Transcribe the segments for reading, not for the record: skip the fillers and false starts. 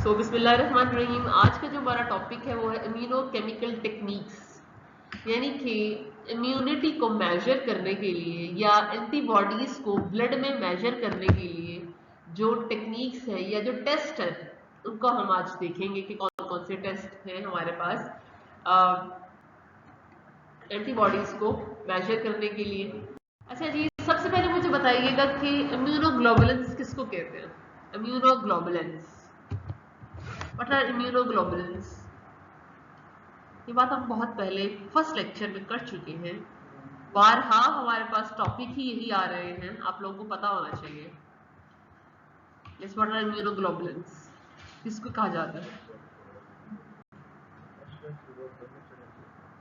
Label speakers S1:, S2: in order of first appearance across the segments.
S1: सो बिस्मिल्लाहिर्रहमानिर्रहीम। आज का जो हमारा टॉपिक है वो है इम्यूनोकेमिकल टेक्निक्स, यानी कि इम्यूनिटी को मेजर करने के लिए या एंटीबॉडीज को ब्लड में मेजर करने के लिए जो टेक्निक्स है या जो टेस्ट है उनको हम आज देखेंगे कि कौन कौन से टेस्ट हैं हमारे पास एंटीबॉडीज को मेजर करने के लिए। अच्छा जी, सबसे पहले मुझे बताइएगा कि इम्यूनोग्लोबुलेंस किसको कहते हैं? Immunoglobulins, what are immunoglobulins? ये बात हम बहुत पहले फर्स्ट लेक्चर में कर चुके हैं। बारहा हमारे पास टॉपिक ही यही आ रहे हैं, आप लोगों को पता होना चाहिए। Yes, what are immunoglobulins? किसको कहा जाता है?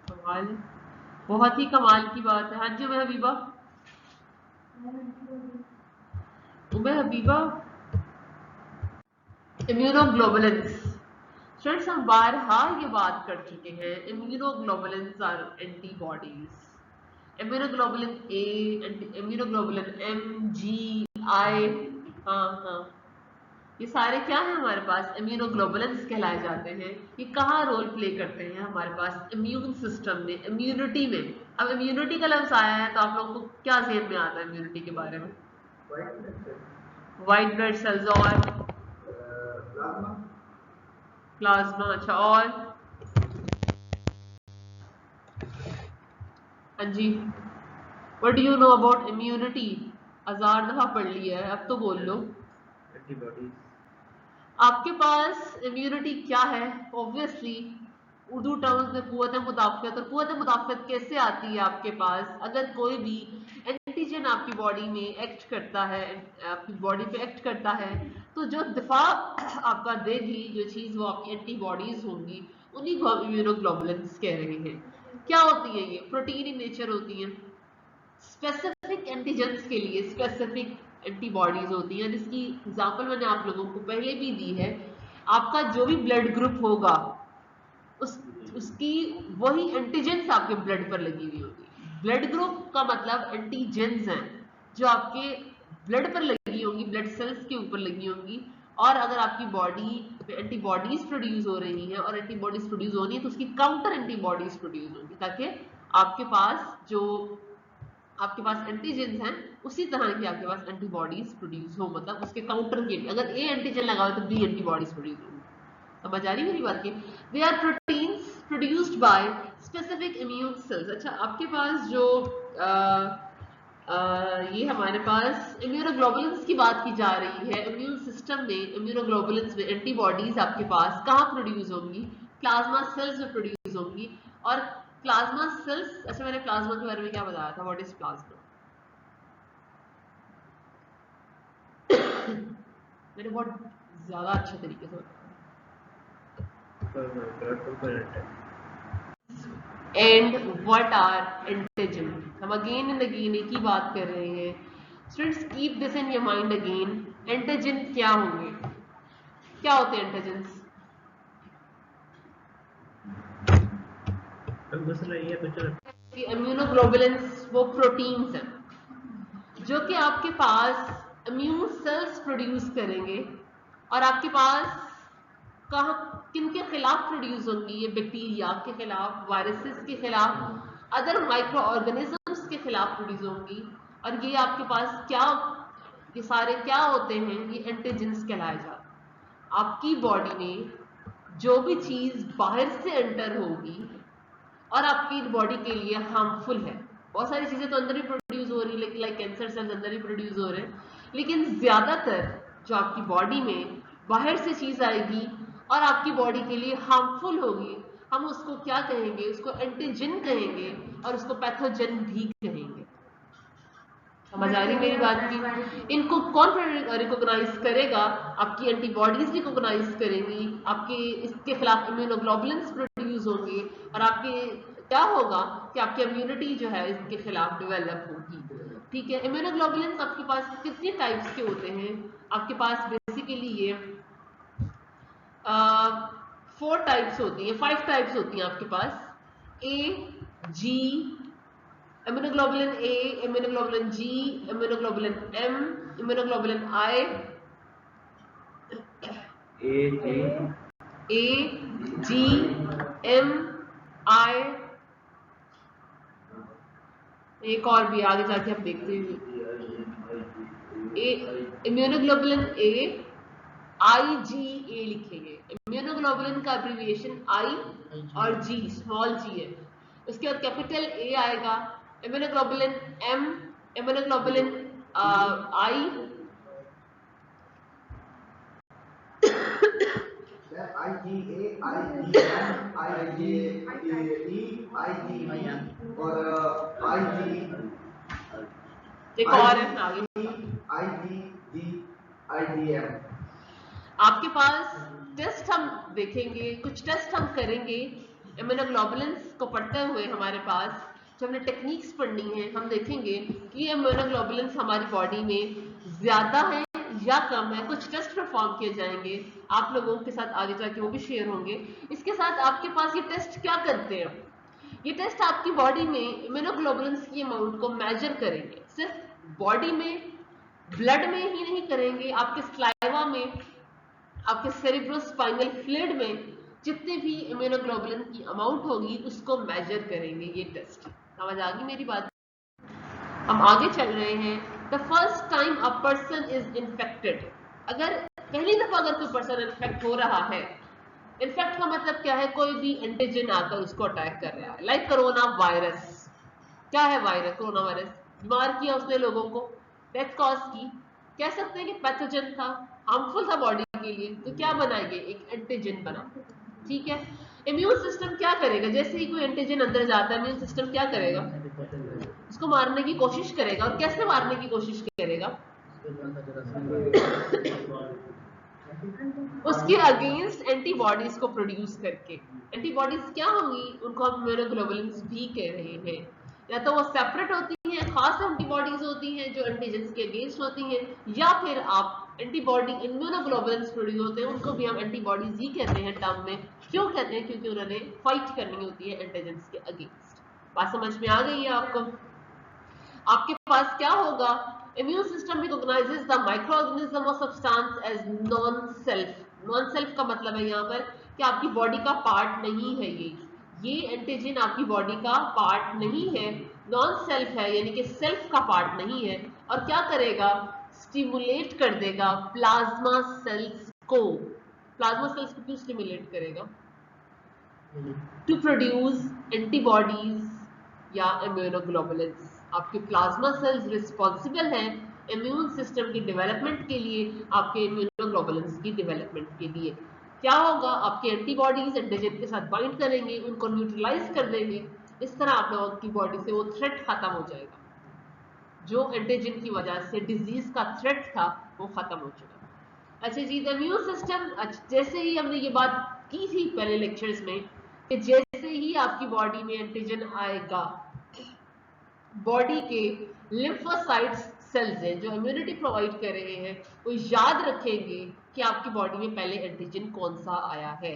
S1: कमाल, बहुत ही कमाल की बात है। हाँ जी उमे हबीबा, इम्यूनोग्लोबुलेंस। फ्रेंड्स, हम बारहा ये बात कर चुके हैं, immunoglobulins are antibodies. Immunoglobulin A, immunoglobulin M, G, I, हाँ, ये सारे क्या है हमारे पास? इम्यूनोग्लोबुलेंस कहलाए जाते हैं। ये कहाँ रोल प्ले करते हैं हमारे पास? इम्यून सिस्टम में, इम्यूनिटी में। अब इम्यूनिटी का लफ्ज आया है तो आप लोगों को क्या ज़हन में आता है इम्यूनिटी के बारे में? व्हाइट ब्लड सेल्स और प्लाज्मा। अच्छा, और हाँ जी, what do you know about immunity? हजार दफा पढ़ लिया है, अब तो बोल लो। एंटीबॉडीज। आपके पास इम्यूनिटी क्या है? ऑब्वियसली उर्दू टर्म्स में कुव्वत मुदाफ़त। और कुव्वत मुदाफ़त कैसे आती है आपके पास? अगर कोई भी एंटीजन आपकी बॉडी में एक्ट करता है, आपकी बॉडी पे एक्ट करता है, तो जो दिफा आपका देगी जो चीज़, वो आपकी एंटीबॉडीज होंगी, उन्हीं को हम इम्यूनोग्लोबुलेंस कह रहे हैं। क्या होती है ये? प्रोटीन इन नेचर होती हैं। स्पेसिफिक एंटीजेंस के लिए स्पेसिफिक एंटीबॉडीज होती हैं, जिसकी एग्जांपल मैंने आप लोगों को पहले भी दी है। आपका जो भी ब्लड ग्रुप होगा उसकी वही एंटीजेंस आपके ब्लड पर लगी हुई होगी। ब्लड ग्रुप का मतलब एंटीजेंस हैं जो आपके ब्लड पर लगी होंगी, ब्लड सेल्स के ऊपर लगी होंगी। और अगर आपकी बॉडी में एंटीबॉडीज प्रोड्यूस हो रही हैं और एंटीबॉडीज प्रोड्यूस हो रही है तो उसकी काउंटर एंटीबॉडीज प्रोड्यूस होंगी, ताकि आपके पास एंटीजेंस हैं उसी तरह की आपके पास एंटीबॉडीज प्रोड्यूस हो, मतलब उसके काउंटर के लिए। अगर ए एंटीजन लगा हो तो बी एंटीबॉडीज प्रोड्यूस होंगी। समझ आ रही मेरी बात की? They are proteins produced by specific immune cells. अच्छा, आपके पास जो ये हमारे पास इम्यूनोग्लोबुलेंस की बात की जा रही है। इम्यून सिस्टम में इम्यूनोग्लोबुलेंस में एंटीबॉडीज आपके पास कहाँ प्रोड्यूस होंगी? प्लाज्मा सेल्स में प्रोड्यूस होंगी। और प्लाज्मा सेल्स, अच्छा मैंने प्लाज्मा के बारे में क्या बताया था? What is plasma? मैंने बहुत ज्यादा अच्छे तरीके से बताया। And what are antigen? हम अगेन एंड अगेन एक ही बात कर रहे हैं। Students, keep this in your mind again. Antigen क्या होंगे? क्या होते हैं एंटीजन्स? इम्यूनोग्लोबुलेंस वो प्रोटीन्स हैं जो कि आपके पास इम्यून सेल्स प्रोड्यूस करेंगे। और आपके पास कहाँ, किन के खिलाफ प्रोड्यूस होंगी? ये बैक्टीरिया के खिलाफ, वायरसेस के खिलाफ, अदर माइक्रो ऑर्गेनिजम्स के खिलाफ प्रोड्यूस होंगी। और ये आपके पास क्या, ये सारे क्या होते हैं? ये एंटीजेंस कहलाए जाते हैं। आपकी बॉडी में जो भी चीज बाहर से एंटर होगी और आपकी बॉडी के लिए हार्मफुल है, बहुत सारी चीजें तो अंदर ही प्रोड्यूस हो रही है, लाइक कैंसर सेल्स अंदर ही प्रोड्यूस हो रहे हैं, लेकिन ज्यादातर जो आपकी बॉडी में बाहर से चीज आएगी और आपकी बॉडी के लिए हार्मफुल होगी, हम उसको क्या कहेंगे? उसको एंटीजन कहेंगे और उसको पैथोजन भी कहेंगे। समझ आ रही मेरी बात की? इनको कौन रिकॉग्नाइज करेगा? आपकी एंटीबॉडीज रिकॉग्नाइज करेंगी, आपके इसके खिलाफ इम्यूनोग्लोबुलेंस प्रोड्यूस होंगे और आपके क्या होगा कि आपकी इम्यूनिटी जो है इसके खिलाफ डेवलप होगी। ठीक है, इम्यूनोग्लोबुलेंस आपके पास कितने टाइप्स के होते हैं? आपके पास बेसिकली ये 4 टाइप्स होती है, 5 टाइप्स होती हैं आपके पास। A, G, immunoglobulin A, immunoglobulin G, immunoglobulin M, immunoglobulin I AGMI, एक और भी आगे जाके आप देखते हैं, इम्यूनोग्लोबुलिन A, IgA लिखेंगे। इम्यूनोग्लोबुलिन का एब्रीविएशन I और G, स्मॉल g है। उसके बाद कैपिटल A आएगा, immunoglobulin M, immunoglobulin I,
S2: IgA, IgM, IgE, IgE और IgE,
S1: एक और है आगे,
S2: IgG, IgM।
S1: आपके पास टेस्ट हम देखेंगे, कुछ टेस्ट हम करेंगे इम्यूनोग्लोबुलिन्स को पढ़ते हुए। हमारे पास जो हमने टेक्निक्स पढ़नी है, हम देखेंगे कि इम्यूनोग्लोबुलिन्स हमारी बॉडी में ज्यादा है या कम है। कुछ टेस्ट परफॉर्म किए जाएंगे, आप लोगों के साथ आगे जाके वो भी शेयर होंगे। इसके साथ आपके पास ये टेस्ट क्या करते हैं, ये टेस्ट आपकी बॉडी में इम्यूनोग्लोबुलिन्स की अमाउंट को मेजर करेंगे। सिर्फ बॉडी में, ब्लड में ही नहीं करेंगे, आपके स्लाइवा में, आपके सेरिब्रोस्पाइनल फ्लूइड में जितने भी इम्यूनोग्लोबुलिन की अमाउंट होगी उसको मेजर करेंगे ये टेस्ट। समझ आ गई मेरी बात? हम आगे चल रहे हैं। The first time a person is infected, अगर पहली दफा अगर कोई पर्सन इन्फेक्ट हो रहा है, इन्फेक्ट का मतलब क्या है, कोई भी एंटीजन आकर उसको अटैक कर रहा है, लाइक कोरोना वायरस। क्या है वायरस? कोरोना वायरस बीमार किया उसने लोगों को, डेथ कॉज की, कह सकते हैं कि पैथोजन था, हार्मफुल था बॉडी के लिए, तो क्या बनाएंगे, एक एंटीजन बना। ठीक है, इम्यून सिस्टम क्या करेगा, जैसे ही कोई एंटीजन अंदर जाता है इम्यून सिस्टम क्या करेगा, उसको मारने की कोशिश करेगा। और कैसे मारने की कोशिश करेगा, उसके अगेंस्ट एंटीबॉडीज को प्रोड्यूस करके। एंटीबॉडीज क्या होंगी, उनको हम इम्यूनोग्लोबुलिन्स भी कह रहे हैं। या तो वो सेपरेट होती हैं, खास एंटीबॉडीज होती हैं जो एंटीजेंस के अगेंस्ट होती हैं, या फिर आप एंटीबॉडी इम्यूनोग्लोबुलिन्स प्रोड्यूस होते हैं, उनको भी हम एंटीबॉडीज ही कहते हैं टर्म में। क्यों कहते हैं, क्योंकि उन्होंने फाइट करनी होती है एंटीजेंस के अगेंस्ट। बात समझ में आ गई है आपको? आपके पास क्या होगा, immune system recognises the microorganism और substance as non self. Non self का मतलब है यहाँ पर कि आपकी बॉडी का पार्ट नहीं है, ये एंटीजन आपकी बॉडी का पार्ट नहीं है, नॉन सेल्फ है, यानी कि सेल्फ का पार्ट नहीं है। और क्या करेगा, स्टिमुलेट कर देगा प्लाज्मा सेल्स को। प्लाज्मा सेल्स को क्यों स्टिमुलेट करेगा, टू प्रोड्यूस एंटीबॉडीज या इम्यूनोग्लोबुलिन्स। आपके प्लाज्मा सेल्स रिस्पॉन्सिबल हैं इम्यून सिस्टम की डेवलपमेंट के लिए, आपके इम्यूनोग्लोबुलिन्स की डेवलपमेंट के लिए। क्या होगा, आपके एंटीबॉडीज एंटीजन के साथ बाइंड करेंगे, उनको न्यूट्रलाइज कर देंगे। इस तरह आप लोगों की बॉडी से वो थ्रेट खत्म हो जाएगा, जो एंटीजन की वजह से डिजीज का थ्रेट था वो खत्म हो चुका। अच्छा जी, द इम्यून सिस्टम, जैसे ही हमने ये बात की थी पहले लेक्चर्स में कि जैसे ही आपकी बॉडी में एंटीजन आएगा, बॉडी के लिम्फोसाइट्स सेल्स हैं जो इम्यूनिटी प्रोवाइड कर रहे हैं, वो याद रखेंगे कि आपकी बॉडी में पहले एंटीजन कौन सा आया है।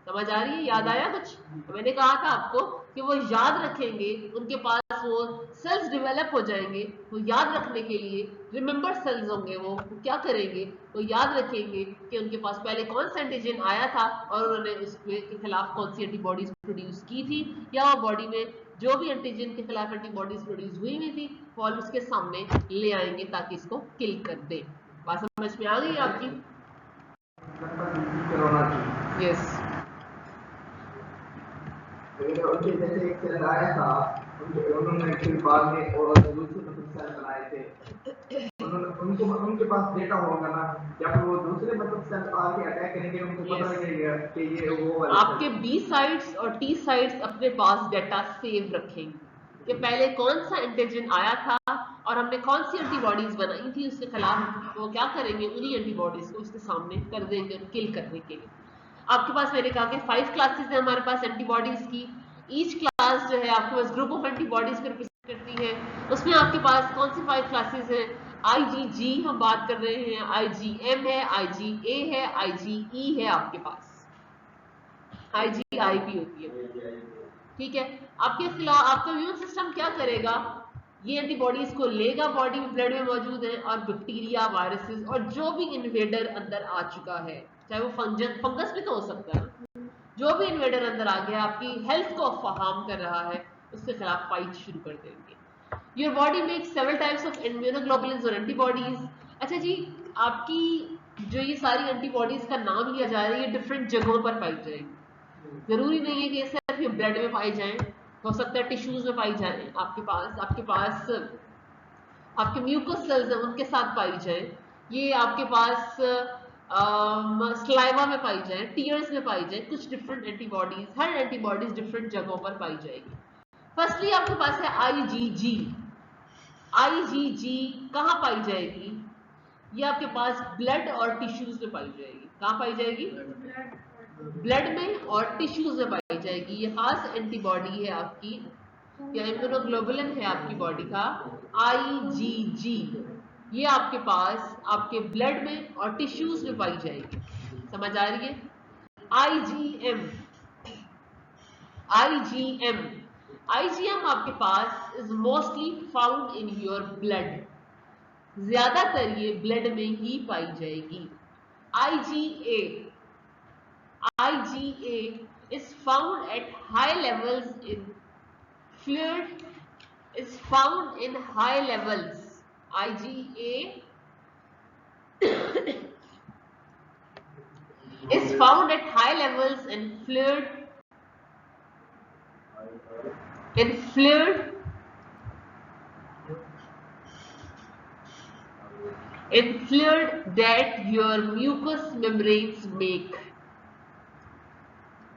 S1: समझ आ रही है? याद आया कुछ? तो मैंने कहा था आपको कि वो याद रखेंगे, उनके पास वो सेल्स डेवलप हो जाएंगे। वो याद रखने के लिए रिमेंबर सेल्स होंगे, वो क्या करेंगे, वो याद रखेंगे कि उनके पास पहले कौन सा एंटीजन आया था और उन्होंने उसके खिलाफ कौन सी एंटीबॉडीज प्रोड्यूस की थी, या वो बॉडी में जो भी एंटीजन के खिलाफ एंटीबॉडीज प्रोड्यूस हुई हुई थी वो उसके सामने ले आएंगे ताकि इसको किल कर दे। बात समझ में आ गई आपकी? यस।
S2: उनके जैसे एक सेल आया था, उन्होंने फिर बाद में और दूसरे मतलब सेल बनाए थे, उनके पास डेटा होगा ना, या फिर वो दूसरे मतलब सेल आके अटैक करेंगे, उनको पता लगेगा कि ये वो वाला
S1: आपके बी साइट्स और टी साइट्स अपने पास डेटा सेव रखेंगे कि पहले कौन सा एंटीजन आया था और हमने कौन सी एंटीबॉडीज बनाई थी उसके खिलाफ। वो क्या करेंगे, उन्हीं एंटीबॉडीज को उसके सामने कर देंगे किल करने के लिए। आपके पास मैंने कहा कि 5 क्लासेस है हमारे पास एंटीबॉडीज की। ईच क्लास जो है आपके पास ग्रुप ऑफ एंटीबॉडीज को रिप्रेजेंट करती है। उसमें आपके पास कौन सी 5 क्लासेस है, IgG हम बात कर रहे हैं, IgM है, IgA है, IgE है, आपके पास IgI भी होती है। ठीक है, आपके खिलाफ आपका इम्यून सिस्टम क्या करेगा, ये एंटीबॉडीज को लेगा, बॉडी में ब्लड में मौजूद है, और बैक्टीरिया, वायरसेस और जो भी इन्वेडर अंदर आ चुका है चाहे वो फंगस भी तो हो सकता है। जो भी इन्वेडर अंदर आ गया आपकी हेल्थ को हार्म कर रहा है, उसके खिलाफ फाइट शुरू कर देंगे। Your body makes several types of immunoglobulins और एंटीबॉडीज। अच्छा जी, आपकी जो ये सारी एंटीबॉडीज का नाम लिया जा रहा है, ये डिफरेंट जगहों पर पाई जाएगी। जरूरी नहीं है कि ये सिर्फ ये ब्लड में पाई जाए, हो सकता है टिश्यूज में पाई जाए, आपके पास आपके म्यूकस सेल्स हैं उनके साथ पाई जाए, ये आपके पास स्लाइवा में पाई जाए, टीयर्स में पाई जाए, कुछ डिफरेंट एंटीबॉडीज, हर एंटीबॉडीज डिफरेंट जगहों पर पाई जाएगी। फर्स्टली आपके पास है आईजीजी। आईजीजी कहाँ पाई जाएगी? ये आपके पास ब्लड और टिश्यूज में पाई जाएगी। कहाँ पाई जाएगी? ब्लड में और टिश्यूज में पाई जाएगी। ये खास एंटीबॉडी है आपकी, या इम्यूनोग्लोबुलिन है आपकी बॉडी का, आईजीजी। ये आपके पास आपके ब्लड में और टिश्यूज में पाई जाएगी। समझ आ रही है? आईजीएम, आईजीएम, आईजीएम आपके पास is mostly found in your blood. ज्यादातर ये ब्लड में ही पाई जाएगी। IgA, IgA is found at high levels in fluid, is found in high levels. IgA is found at high levels in fluid, in fluid, in fluid that your mucous membranes make.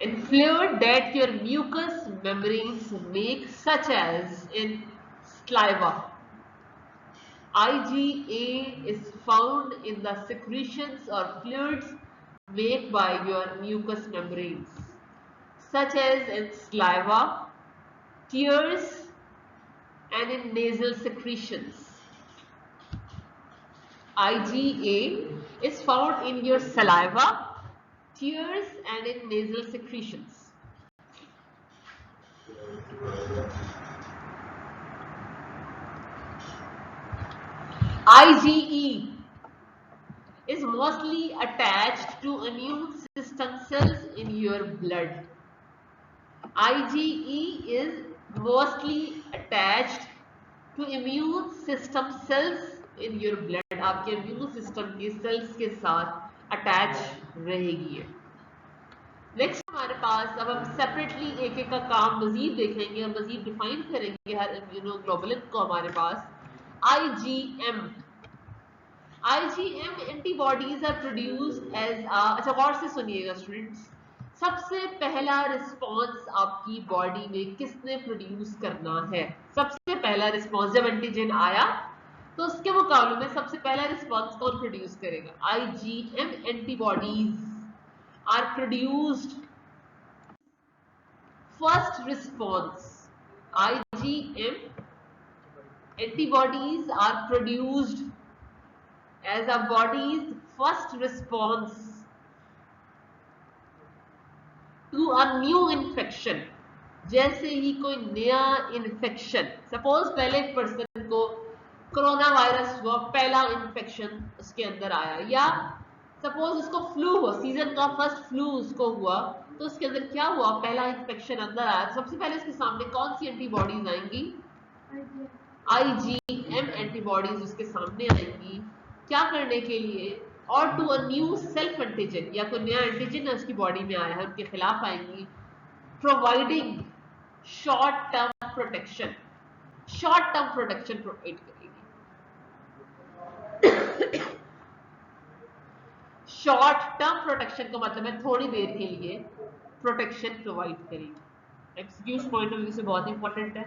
S1: In fluid that your mucous membranes make, such as in saliva. IgA is found in the secretions or fluids made by your mucous membranes, such as in saliva, tears, and in nasal secretions. IgA is found in your saliva, tears, and in nasal secretions. IgE is mostly attached to immune system cells in your blood. IgE is mostly attached to immune system cells in your blood. आपके immune system के cells के साथ attach रहेगी। Next हमारे पास, अब हम separately एक एक का काम मजीद देखेंगे और मजीद डिफाइन करेंगे हर इम्यूनोग्लोबुलिन को। हमारे पास IgM, IgM antibodies are produced as, अच्छा गौर से सुनिएगा स्टूडेंट्स, सबसे पहला रिस्पॉन्स आपकी बॉडी में किसने प्रोड्यूस करना है? सबसे पहला रिस्पॉन्स जब एंटीजन आया तो उसके मुकाबले में सबसे पहला रिस्पॉन्स कौन प्रोड्यूस करेगा? IgM antibodies are produced. First response, IgM antibodies are produced as a body's first response to a new infection. जैसे ही कोई नया इन्फेक्शन, सपोज पहले एक पर्सन को कोरोना वायरस हुआ, पहला इन्फेक्शन उसके अंदर आया, या सपोज उसको फ्लू हुआ, सीजन का फर्स्ट फ्लू उसको हुआ, तो उसके अंदर क्या हुआ? पहला इन्फेक्शन अंदर आया, तो सबसे पहले उसके सामने कौन सी एंटीबॉडीज आएंगी? IgM एंटीबॉडीज उसके सामने आएंगी। क्या करने के लिए? और to a new self antigen, या कोई नया एंटीजन है उसकी बॉडी में आया है, उनके खिलाफ आएंगी। Providing short term protection, short term protection provide करेगी। शॉर्ट टर्म प्रोटेक्शन का मतलब है थोड़ी देर के लिए प्रोटेक्शन प्रोवाइड करेगी। एक्सक्यूज पॉइंट ऑफ व्यू से बहुत इंपॉर्टेंट है।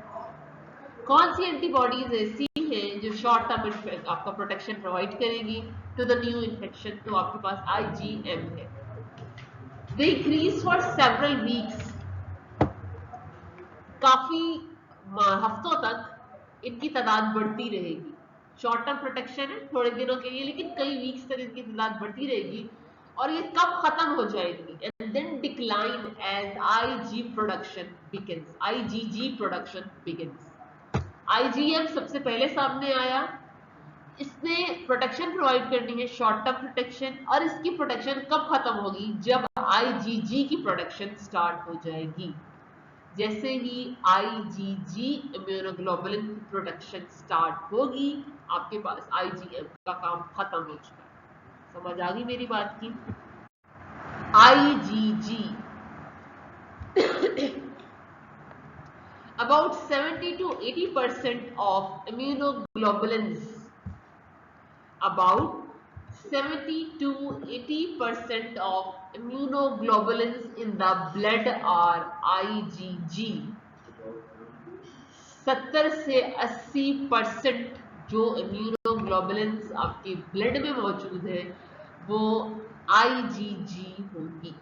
S1: कौन सी एंटीबॉडीज ऐसी हैं जो शॉर्ट टर्म आपका प्रोटेक्शन प्रोवाइड करेगी टू द न्यू इन्फेक्शन? तो आपके पास IgM है। They increase for several weeks, काफी हफ्तों तक इनकी तादाद बढ़ती रहेगी। शॉर्ट टर्म प्रोटेक्शन है थोड़े दिनों के लिए, लेकिन कई वीक्स तक इनकी तादाद बढ़ती रहेगी और ये कब खत्म हो जाएगी? And then decline as IG production begins, IgG production begins. IgM सबसे पहले सामने आया, इसने प्रोटेक्शन प्रोवाइड करनी है, शॉर्ट टर्म प्रोटेक्शन, और इसकी प्रोटेक्शन कब खत्म होगी? जब आईजीजी की प्रोटेक्शन स्टार्ट हो जाएगी। जैसे ही आईजीजी इम्यूनोग्लोबुलिन की प्रोटेक्शन स्टार्ट होगी, आपके पास आईजीएम का काम खत्म हो चुका है। समझ आ गई मेरी बात की? IgG about 70 to 80% of immunoglobulins, about 70 to 80% of immunoglobulins in the blood are IgG। 70 से 80% जो इम्यूनोग्लोबुलिन्स आपके ब्लड में मौजूद है वो IgG होंगी।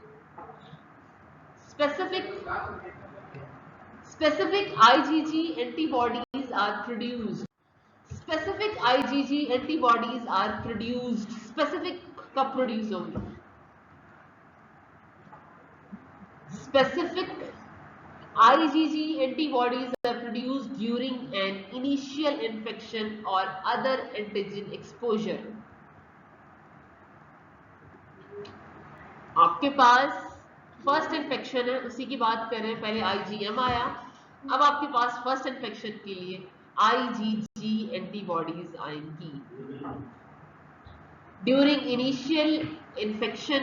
S1: Specific IgG antibodies are produced। Specific IgG antibodies are produced। Specific कब प्रोड्यूस होंगी? Specific IgG antibodies are produced during an initial infection or other antigen exposure। आपके पास फर्स्ट इन्फेक्शन है, उसी की बात कर रहे हैं। पहले आईजीएम आया, अब आपके पास फर्स्ट इन्फेक्शन के लिए आईजीजी एंटीबॉडीज आएंगी। ड्यूरिंग इनिशियल इन्फेक्शन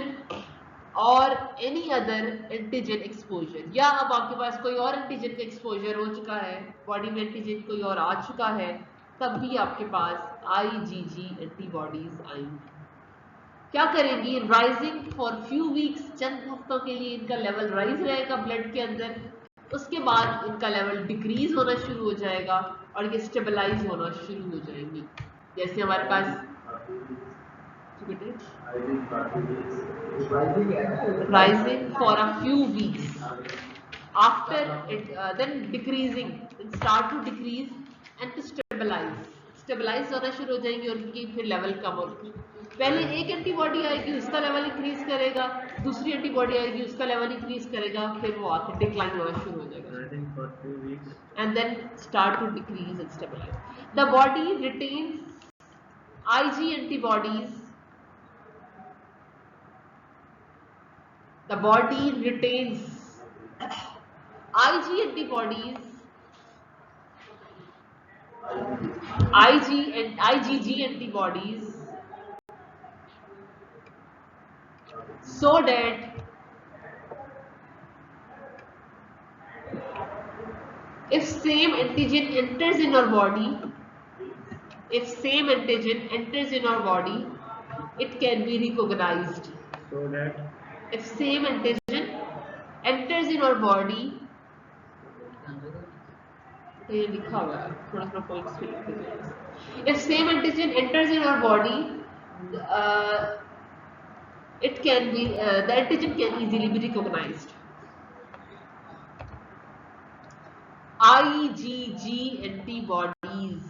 S1: और एनी अदर एंटीजन एक्सपोजर, या अब आपके पास कोई और एंटीजन का एक्सपोजर हो चुका है, बॉडी में एंटीजन कोई और आ चुका है, तब भी आपके पास आईजीजी एंटीबॉडीज आएंगी। क्या करेंगी? राइजिंग फॉर फ्यू वीक्स, चंद हफ्तों के लिए इनका लेवल राइज रहेगा ब्लड के अंदर, उसके बाद इनका लेवल डिक्रीज होना शुरू हो जाएगा और ये स्टेबलाइज होना शुरू हो जाएंगी। जैसे हमारे पास rising for a few weeks, after it then decreasing, start to decrease and to stabilise होना शुरू हो जाएंगे और उनकी फिर लेवल कम होगी। पहले एक एंटीबॉडी आएगी, उसका लेवल इंक्रीज करेगा, दूसरी एंटीबॉडी आएगी, उसका लेवल इंक्रीज करेगा, फिर वो आके डिक्लाइन होना शुरू हो जाएगा and then start to decrease and stabilise. The body retains IG antibodies, the body retains IG antibodies, IG and IgG antibodies, so that if same antigen enters in our body, if same antigen enters in our body, it can be recognized। So that if same antigen enters in our body, ये लिखा हुआ है, थोड़ा सा points पे लिख दीजिए। If same antigen enters in our body, it can be the antigen can easily be recognized। IgG antibodies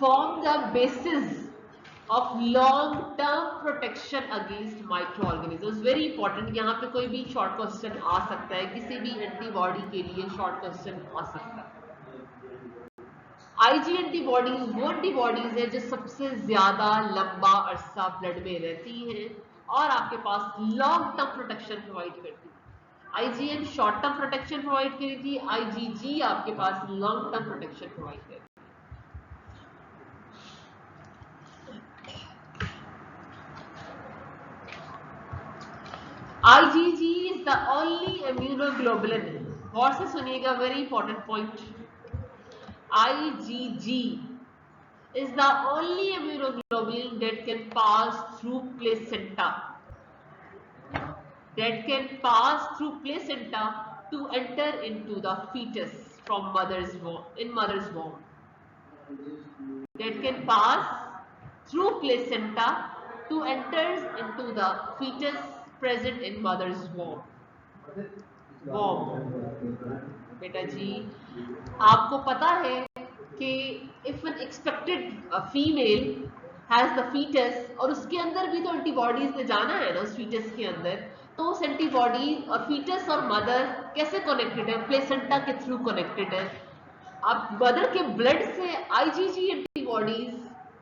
S1: form the basis of long term protection against microorganisms। Very important, यहाँ पे कोई भी शॉर्ट क्वेश्चन आ सकता है, किसी भी antibody के लिए शॉर्ट क्वेश्चन आ सकता है। आईजी एंटीबॉडीज वो एंटीबॉडीज है जो सबसे ज्यादा लंबा अरसा ब्लड में रहती हैं और आपके पास लॉन्ग टर्म प्रोटेक्शन प्रोवाइड करती है। IgM short term protection provide करेगी, आईजीजी आपके पास लॉन्ग टर्म प्रोटेक्शन प्रोवाइड करेगी। IgG is the only immunoglobulin, गौर से सुनिएगा, very important point. IgG is the only immunoglobulin that can pass through placenta, to enter into the fetus from mother's womb, in mother's womb, that can pass through placenta to enter into the fetus present in mother's womb। बेटा जी, आपको पता है कि if an expected female has the fetus, और उसके अंदर भी तो एंटीबॉडीज ने जाना है ना उस fetus के अंदर, तो उस एंटीबॉडी और fetus और मदर कैसे कनेक्टेड है? प्लेसेंटा के थ्रू कनेक्टेड है। अब मदर के ब्लड से आईजीजी एंटीबॉडीज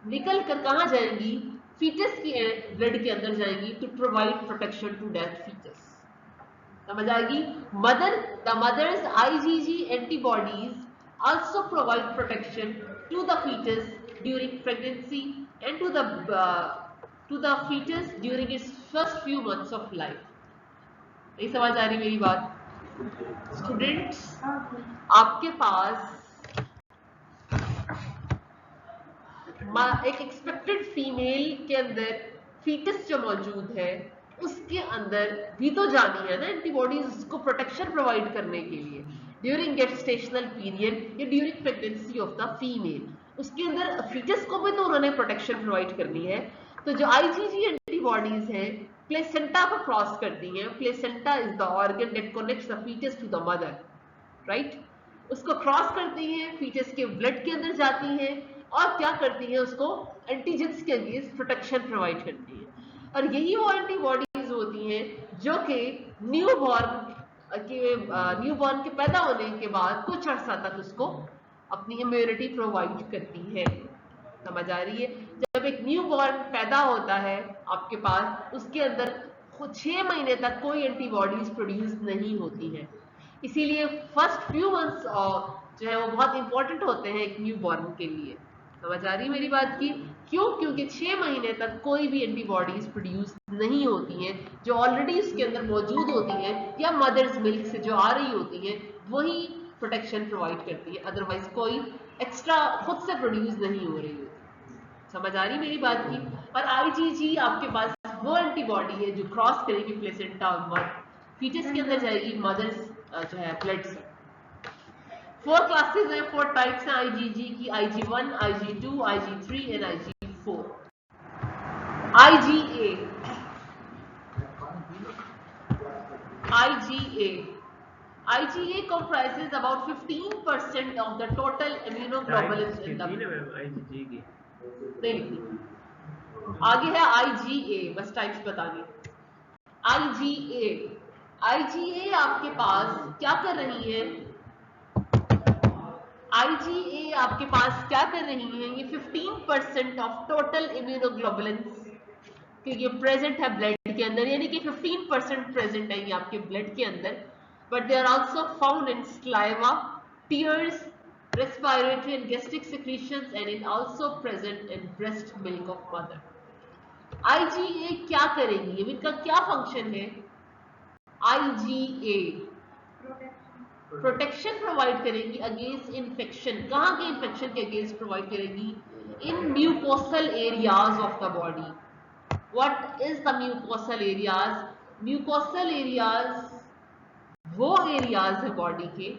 S1: निकल कर कहाँ जाएंगी, फीटस की ब्लड के अंदर जाएंगी to provide protection to that foetus. समझ आएगी? The mother's IgG antibodies also provide protection to the fetus during pregnancy and to the fetus during its first few months of life. नहीं समझ आ रही मेरी बात? स्टूडेंट्स, आपके पास एक एक्सपेक्टेड फीमेल के अंदर फीटस जो मौजूद है उसके अंदर भी तो जानी है ना एंटीबॉडीज उसको प्रोटेक्शन प्रोवाइड करने के लिए ड्यूरिंग गेस्टेशनल पीरियड या during pregnancy of the female. उसके अंदर फीटस को भी तो उन्होंने प्रोटेक्शन प्रोवाइड करनी है। तो जो IgG एंटीबॉडीज है प्लेसेंटा को क्रॉस करती हैं। Placenta is the organ that connects the foetus to the mother, right? उसको क्रॉस करती हैं, फीटस के ब्लड के अंदर जाती हैं और क्या करती है, उसको एंटीजेंस के अगेंस्ट प्रोटेक्शन प्रोवाइड करती है। और यही वो एंटीबॉडीज होती हैं जो कि न्यूबॉर्न के पैदा होने के बाद कुछ अर्सा तक उसको अपनी इम्यूनिटी प्रोवाइड करती है। समझ आ रही है? जब एक न्यूबॉर्न पैदा होता है आपके पास, उसके अंदर 6 महीने तक कोई एंटीबॉडीज प्रोड्यूस नहीं होती है। इसीलिए फर्स्ट फ्यू मंथ्स जो है वो बहुत इंपॉर्टेंट होते हैं एक न्यूबॉर्न के लिए। समझ आ रही मेरी बात की? क्यों? क्योंकि 6 महीने तक कोई भी एंटीबॉडीज प्रोड्यूस नहीं होती हैं। जो ऑलरेडी उसके अंदर मौजूद होती हैं या मदर्स मिल्क से जो आ रही होती हैं वही प्रोटेक्शन प्रोवाइड करती है, अदरवाइज कोई एक्स्ट्रा खुद से प्रोड्यूस नहीं हो रही होती। समझ आ रही मेरी बात की? और IgG आपके पास वो एंटीबॉडी है जो क्रॉस करेगी प्लेसेंटा और फीटस के अंदर जाएगी मदर्स जो है ब्लड से। 4 क्लासेस हैं, 4 टाइप्स हैं IgG की, IG1, IG2, IG3 and IG4। IgA comprises about 15% of the total immunoglobulins in the body। नहीं लिखी, आगे है IgA, बस टाइप्स बतानी। IgA आपके पास क्या कर रही है? IgA आपके पास क्या कर रही है? ये 15% ऑफ टोटल इम्यूनोग्लोबुलिन्स कि ये प्रेजेंट है ब्लड के अंदर, यानी कि 15% प्रेजेंट है ये आपके ब्लड के अंदर। But they are also found in saliva, tears, respiratory and gastric secretions and in also present in breast milk of mother. IgA क्या करेगी? इनका क्या फंक्शन है? IgA प्रोटेक्शन प्रोवाइड करेगी अगेंस्ट इन्फेक्शन। कहाँ के इन्फेक्शन के अगेंस्ट प्रोवाइड करेगी? In mucosal areas of the body. What is the mucosal areas? Mucosal areas वो एरियाज है बॉडी के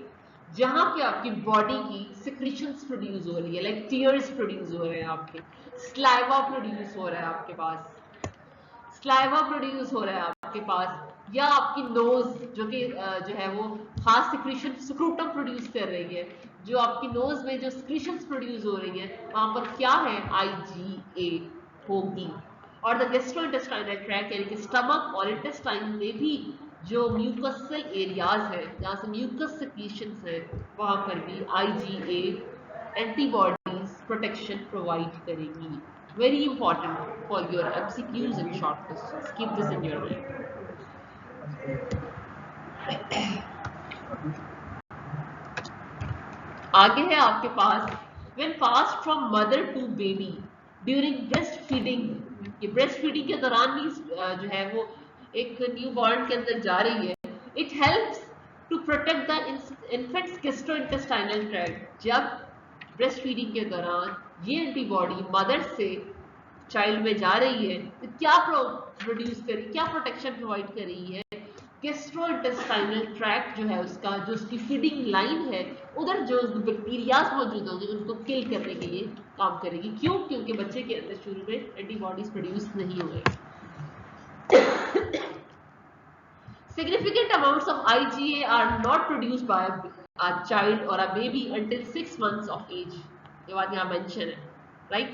S1: जहां पे आपकी बॉडी की सिक्रीशंस प्रोड्यूस हो रही है, लाइक टीयर्स प्रोड्यूस हो रहे हैं, आपके स्लाइवा प्रोड्यूस हो रहा है आपके पास, स्लाइवा प्रोड्यूस हो रहा है आपके पास, या आपकी नोज जो कि जो है वो खास सिक्रीशन स्क्रूटम प्रोड्यूस कर रही है। जो आपकी नोज में जो सिक्रीशंस प्रोड्यूस हो रही है वहां पर क्या है? IgA होगी। और द गैस्ट्रोइंटेस्टाइनल ट्रैक्ट यानी कि स्टमक और इंटेस्टाइन में भी जो म्यूकसल एरियाज है जहां से म्यूकस सिक्रीशंस है वहां पर भी IgA एंटीबॉडीज प्रोटेक्शन प्रोवाइड करेगी। Very important for your MCQs and short questions. Keep this in your mind. आगे है आपके पास when passed from mother to baby during breastfeeding। ये breastfeeding के दौरान भी जो है वो एक न्यूबॉर्न के अंदर जा रही है। It helps to protect the infant's gastrointestinal tract। जब ब्रेस्टफीडिंग के दौरान ये एंटीबॉडी मदर से चाइल्ड में जा रही है तो क्या प्रोड्यूस करी, क्या प्रोटेक्शन प्रोवाइड कर रही है? गैस्ट्रोइंटेस्टाइनल ट्रैक्ट जो है उसका, जो उसकी फीडिंग लाइन है उधर जो बैक्टीरियाज मौजूद होंगे उनको किल करने के लिए काम करेगी। क्यों? क्योंकि बच्चे के अंदर शुरू में एंटीबॉडीज प्रोड्यूस नहीं हुए। Significant amounts of IgA are not produced by a child or a baby until 6 months of age। ये बात यहाँ मेंशन है, right?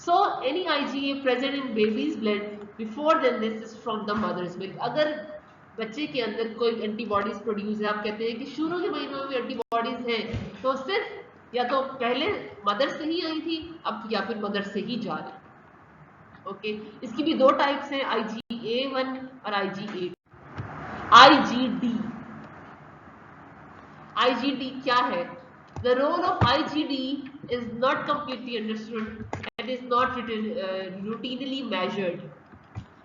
S1: So any IgA present in baby's blood before then this is from the mother's milk। अगर बच्चे के अंदर कोई antibodies produce है, आप कहते हैं कि शुरू के महीनों में एंटीबॉडीज हैं, तो सिर्फ या तो पहले मदर से ही आई थी अब, या फिर मदर से ही जा रही है। ओके, इसकी भी दो टाइप्स हैं, IgA1 और IgA2। IgD क्या है? The role of IgD is not completely understood and is not routinely measured.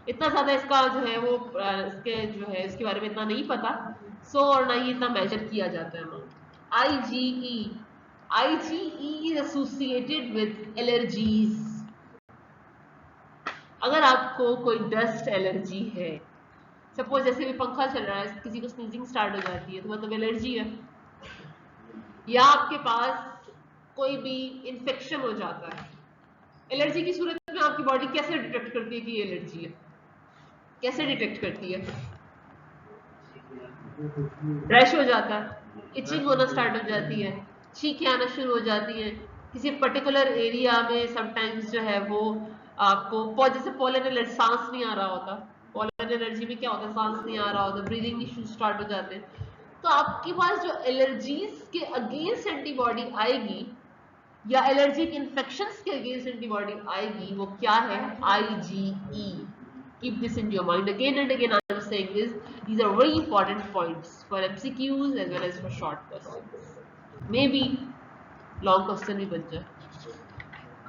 S1: इतना ज्यादा इसका जो है वो इसके जो है इसके बारे में इतना नहीं पता, और ना ही इतना मेजर किया जाता है। IgE is associated with allergies। अगर आपको कोई डस्ट एलर्जी है, सपोज जैसे भी पंखा चल रहा है, किसी को स्नीजिंग स्टार्ट हो जाती है तो मतलब एलर्जी है, या आपके पास कोई भी इंफेक्शन हो जाता है, एलर्जी की सूरत में आपकी बॉडी कैसे डिटेक्ट करती है कि ये एलर्जी है? कैसे डिटेक्ट करती है? रैश हो जाता है, इचिंग होना स्टार्ट हो जाती है, छींकें आना शुरू हो जाती है, किसी पर्टिकुलर एरिया में समटाइम्स जो है वो आपको जैसे पोलन एलर्जी, सांस नहीं आ रहा होता, पोलन एलर्जी में क्या होता है, सांस नहीं आ रहा होता, ब्रीदिंग इश्यूज स्टार्ट हो जाते हैं। तो आपके पास जो एलर्जीज के अगेंस्ट एंटीबॉडी आएगी या एलर्जिक इन्फेक्शंस के अगेंस्ट एंटीबॉडी आएगी, वो क्या है? IgE। Keep this in your mind again and again. I'm saying this. These are very important points for MCQs as well as for short questions. Maybe long question भी बन जाए।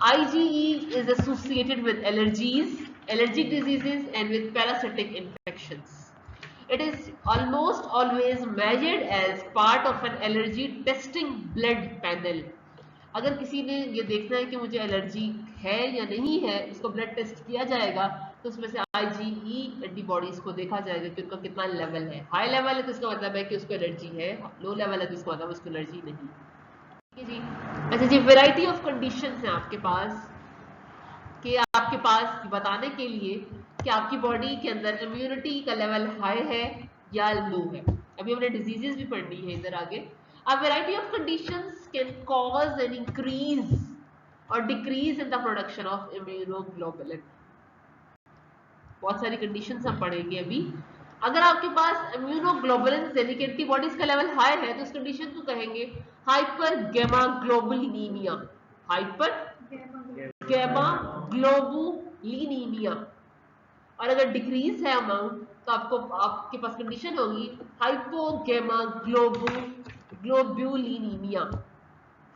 S1: IgE is associated with allergies, allergic diseases, and with parasitic infections. It is almost always measured as part of an allergy testing blood panel. अगर किसी ने ये देखना है कि मुझे एलर्जी है या नहीं है, इसको ब्लड टेस्ट किया जाएगा, तो उसमें से IgE एंटीबॉडीज को देखा जाएगा कि उनका कितना लेवल है। हाई लेवल है तो इसका मतलब है कि उसको एलर्जी है, लो लेवल है तो इसका मतलब उसको एलर्जी नहीं। ठीक है जी। अच्छा जी, वैरायटी ऑफ कंडीशंस हैं आपके पास, कि आपके पास बताने के लिए कि आपकी बॉडी के अंदर इम्यूनिटी का लेवल हाई है या लो है। अभी हमने डिजीजेस भी पढ़नी है इधर आगे। A variety of conditions can cause an increase or decrease in the production of immunoglobulin। बहुत सारी कंडीशंस हम पढ़ेंगे अभी। अगर आपके पास इम्यूनोग्लोबुलिन यानी कि एंटीबॉडीज का लेवल हाई है तो उस कंडीशन को कहेंगे हाइपर गैमाग्लोबुलिनीमिया। हाइपर गैमाग्लोबुलिनीमिया। और अगर डिक्रीज है अमाउंट तो आपके पास कंडीशन होगी hypogammaglobulinemia.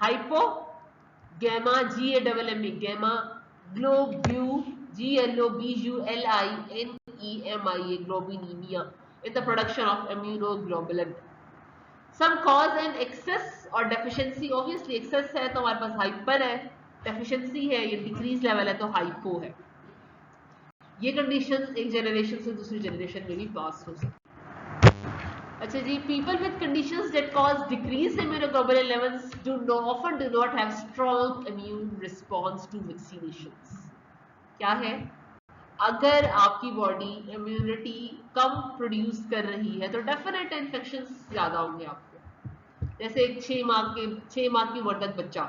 S1: Hypo gamma GAMMA gamma GLOBULINEMIA globulinemia in the production of immunoglobulin। Some cause an excess or deficiency, obviously excess है तो हमारे पास हाइपर है, डेफिशिएंसी है ये डिक्रीज लेवल है तो हाइपो है। ये कंडीशन एक जनरेशन से दूसरी जनरेशन में भी पास हो सकती है। अच्छा जी, people with conditions that cause decreased immunoglobulin levels often do not have strong immune response to vaccinations। क्या है? अगर आपकी बॉडी इम्यूनिटी कम प्रोड्यूस कर रही है तो डेफिनेट इन्फेक्शन ज्यादा होंगे आपको। जैसे एक 6 माह की उम्र तक बच्चा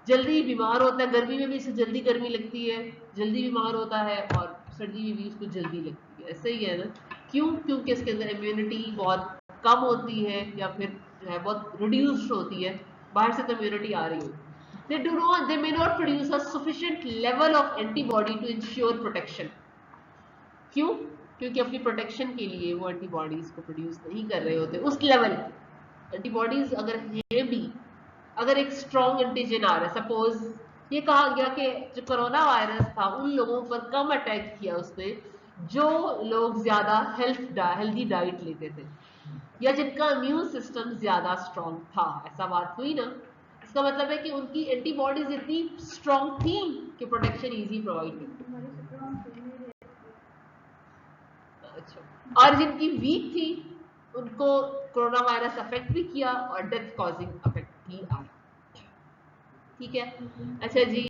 S1: जल्दी बीमार होता है, गर्मी में भी इसे जल्दी गर्मी लगती है, जल्दी बीमार होता है, और सर्दी में भी उसको जल्दी लगती है। ऐसे ही है ना? क्यों? क्योंकि इसके अंदर इम्यूनिटी बहुत कम होती है या फिर जो है बहुत रिड्यूस्ड होती है, बाहर से तो इम्यूनिटी आ रही होती है। They may not produce a sufficient level of antibody to ensure protection। क्यों? क्योंकि अपनी प्रोटेक्शन के लिए वो एंटीबॉडीज को प्रोड्यूस नहीं कर रहे होते उस लेवल। एंटीबॉडीज अगर है भी, अगर एक स्ट्रॉन्ग एंटीजन आ रहा है, सपोज ये कहा गया कि जो कोरोना वायरस था उन लोगों पर कम अटैक किया उसने जो लोग ज्यादा हेल्दी डाइट लेते थे या जिनका इम्यून सिस्टम ज्यादा स्ट्रॉन्ग था। ऐसा बात हुई ना? इसका मतलब है कि उनकी एंटीबॉडीज इतनी स्ट्रॉन्ग थी कि प्रोटेक्शन इजी प्रोवाइड नहीं। अच्छा, और जिनकी वीक थी उनको कोरोना वायरस अफेक्ट भी किया और डेथ कॉजिंग अफेक्ट भी आया। ठीक है। अच्छा जी,